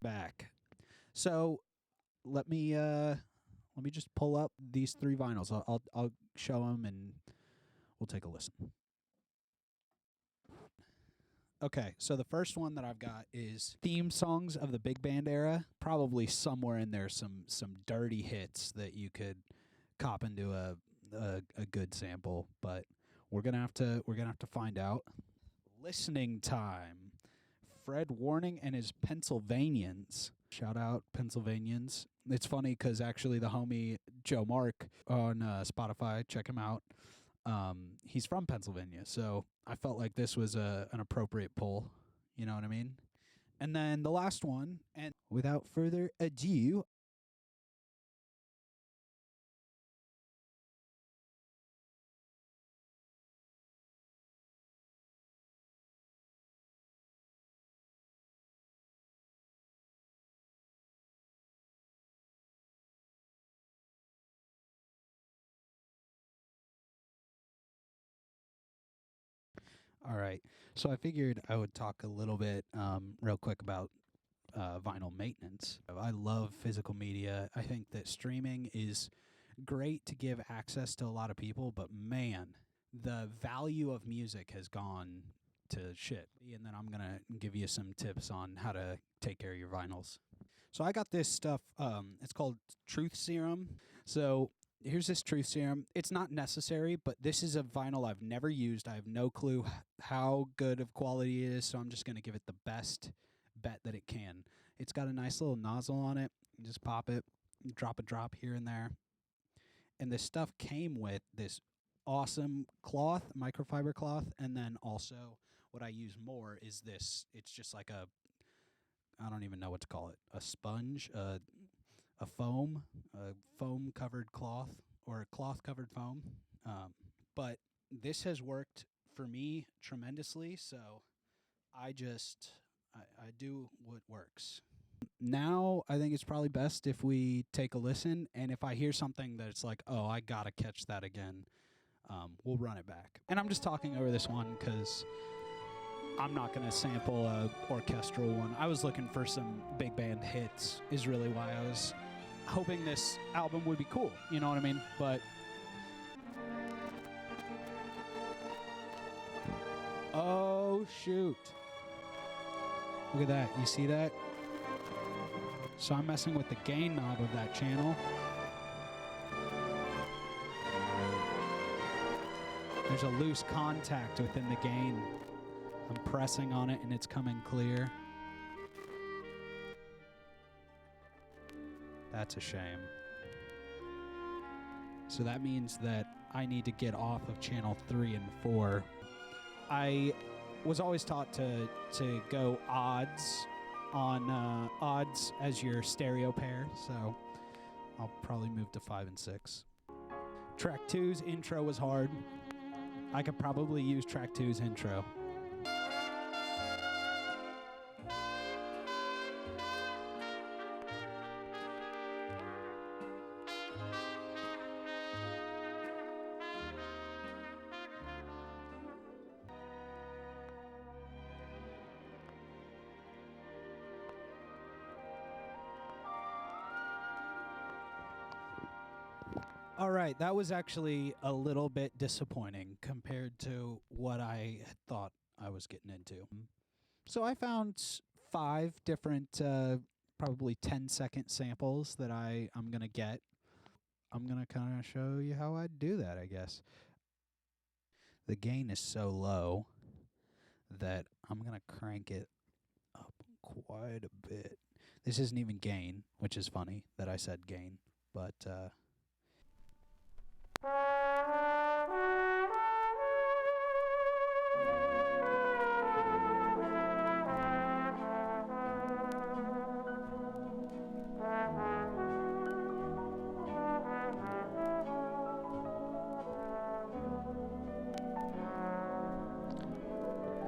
back. So let me just pull up these 3 vinyls. I'll show them and we'll take a listen. Okay, so the first one that I've got is theme songs of the big band era. Probably somewhere in there some dirty hits that you could cop into a good sample, but we're gonna have to find out. Listening time. Fred Warning and his Pennsylvanians. Shout out Pennsylvanians. It's funny because actually the homie Joe Mark on Spotify, check him out. He's from Pennsylvania, so I felt like this was an appropriate pull. You know what I mean? And then the last one, and without further ado, all right. So I figured I would talk a little bit real quick about vinyl maintenance. I love physical media. I think that streaming is great to give access to a lot of people, but man, the value of music has gone to shit. And then I'm going to give you some tips on how to take care of your vinyls. So I got this stuff, it's called Truth Serum. So here's this Truth Serum. It's not necessary, but this is a vinyl I've never used. I have no clue how good of quality it is, so I'm just going to give it the best bet that it can. It's got a nice little nozzle on it. You just pop it, drop a drop here and there. And this stuff came with this awesome cloth, microfiber cloth, and then also what I use more is this. It's just like I don't even know what to call it, a sponge, a foam-covered cloth, or a cloth-covered foam. But this has worked for me tremendously, so I do what works. Now, I think it's probably best if we take a listen, and if I hear something that's like, oh, I gotta catch that again, we'll run it back. And I'm just talking over this one because I'm not going to sample a orchestral one. I was looking for some big band hits is really why I was hoping this album would be cool. You know what I mean? But oh, shoot. Look at that. You see that? So I'm messing with the gain knob of that channel. There's a loose contact within the gain. I'm pressing on it and it's coming clear. That's a shame. So that means that I need to get off of channel 3 and 4. I was always taught to go odds on odds as your stereo pair, so I'll probably move to 5 and 6. Track 2's intro was hard. I could probably use track 2's intro. All right, that was actually a little bit disappointing compared to what I had thought I was getting into. So I found 5 different, probably 10-second samples that I'm going to get. I'm going to kind of show you how I do that, I guess. The gain is so low that I'm going to crank it up quite a bit. This isn't even gain, which is funny that I said gain, but...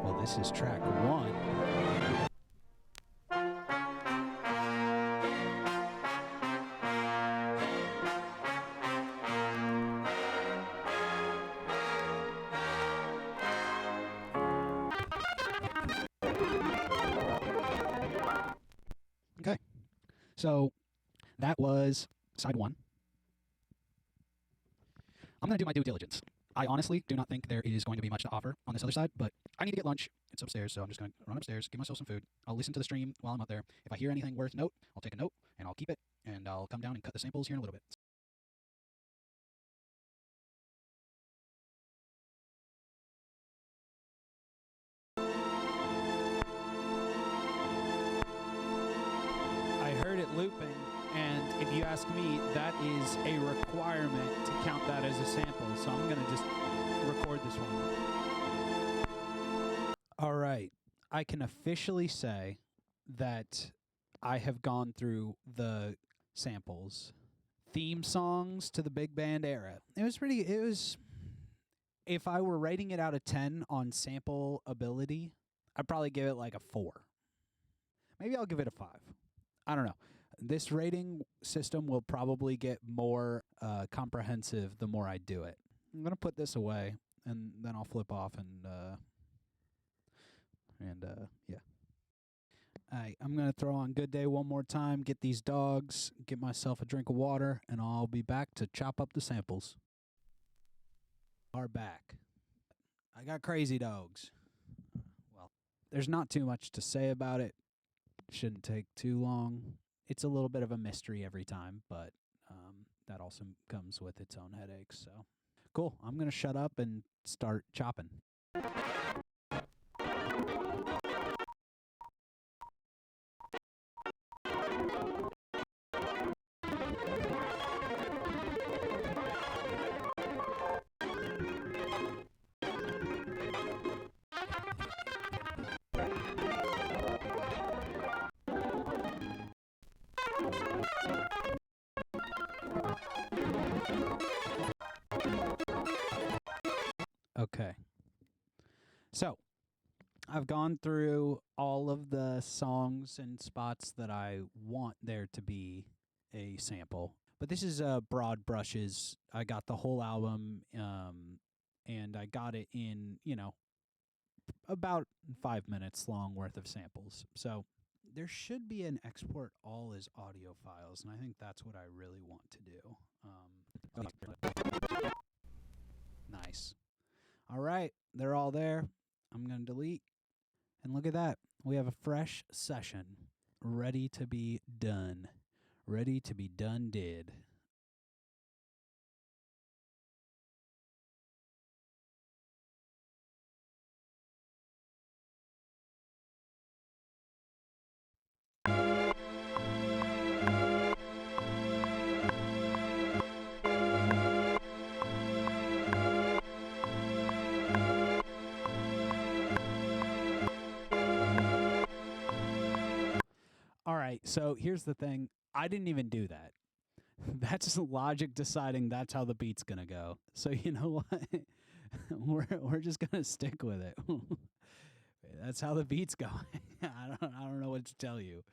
well, this is track 1. Okay, So that was side one. I'm going to do my due diligence. I honestly do not think there is going to be much to offer on this other side, but I need to get lunch. It's upstairs, so I'm just going to run upstairs, give myself some food. I'll listen to the stream while I'm up there. If I hear anything worth note, I'll take a note, and I'll keep it, and I'll come down and cut the samples here in a little bit. I heard it looping, and if you ask me, that is a requirement to count that as a sample, so I'm going to just record this one. All right. I can officially say that I have gone through the samples. Theme songs to the big band era. If I were rating it out of 10 on sample ability, I'd probably give it like a 4. Maybe I'll give it a 5. I don't know. This rating system will probably get more comprehensive the more I do it. I'm going to put this away, and then I'll flip off and yeah. Alright, I'm going to throw on Good Day one more time, get these dogs, get myself a drink of water, and I'll be back to chop up the samples. Are back. I got crazy dogs. Well, there's not too much to say about it. Shouldn't take too long. It's a little bit of a mystery every time, but that also comes with its own headaches. So, cool. I'm going to shut up and start chopping. Okay. So, I've gone through all of the songs and spots that I want there to be a sample. But this is broad brushes. I got the whole album, and I got it in, about 5 minutes long worth of samples. So there should be an export all as audio files, and I think that's what I really want to do. Nice. All right, they're all there. I'm going to delete. And look at that. We have a fresh session ready to be done. Ready to be done did. All right, so here's the thing. I didn't even do that. That's Logic deciding that's how the beat's gonna go. So you know what? we're just gonna stick with it. That's how the beat's going. I don't know what to tell you.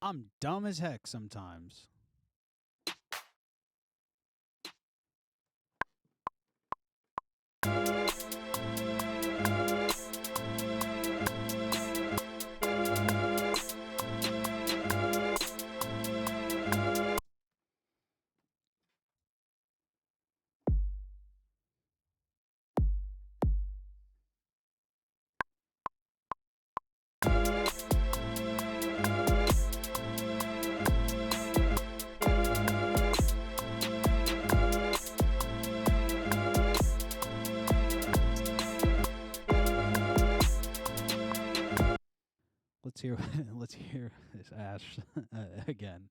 I'm dumb as heck sometimes. Let's hear this Ash again.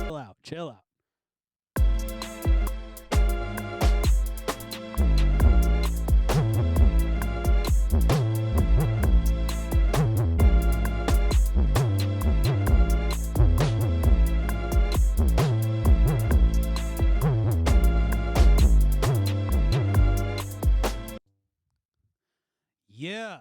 Chill out. Chill out. Yeah.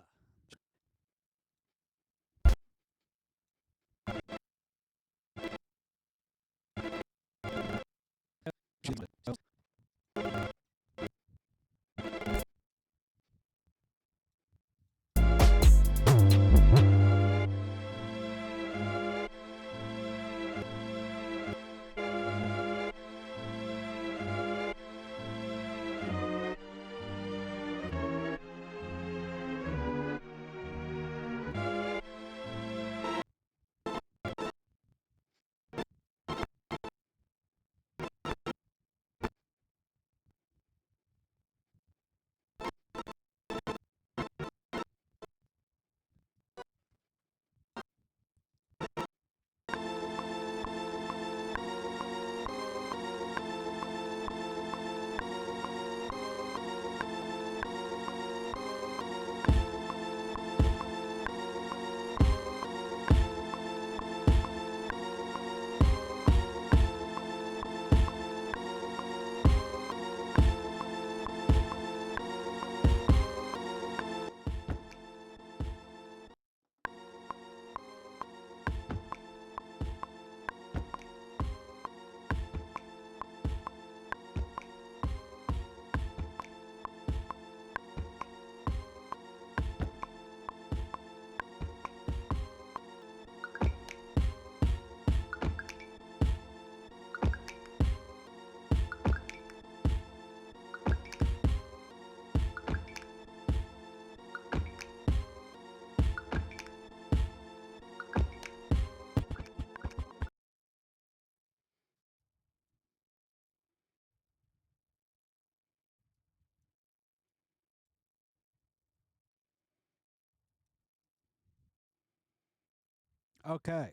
Okay.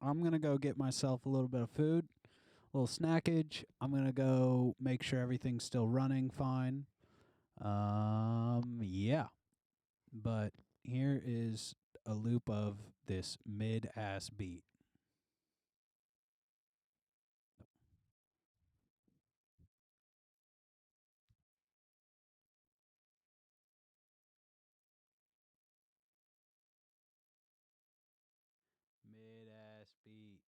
I'm going to go get myself a little bit of food, a little snackage. I'm going to go make sure everything's still running fine. Yeah. But here is a loop of this mid-ass beat. Mid-ass beat.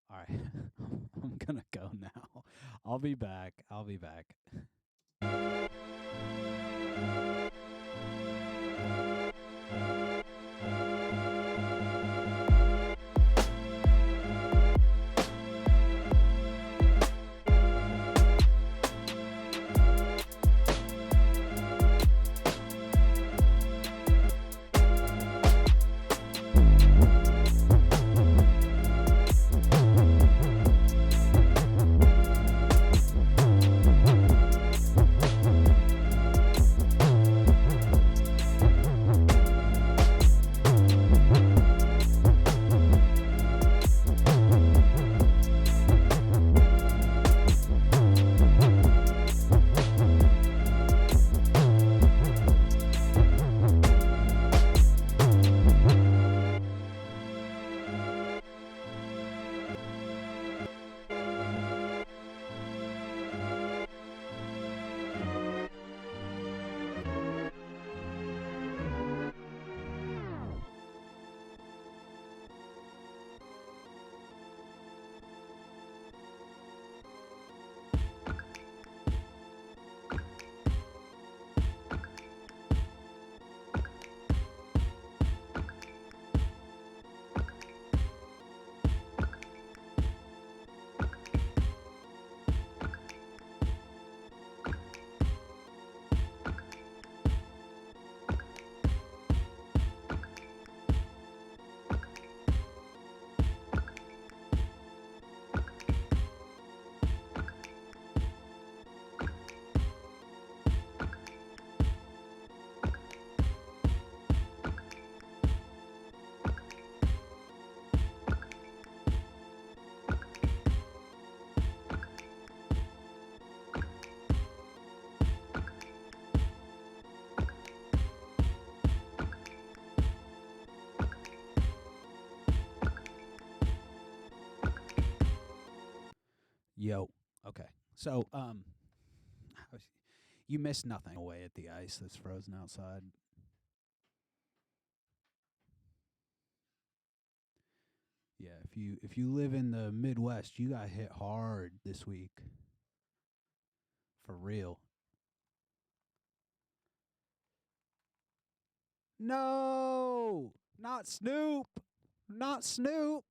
All right. I'm going to go now. I'll be back. I'll be back. So, you miss nothing away at the ice that's frozen outside. Yeah, if you live in the Midwest, you got hit hard this week. For real. No! Not Snoop! Not Snoop!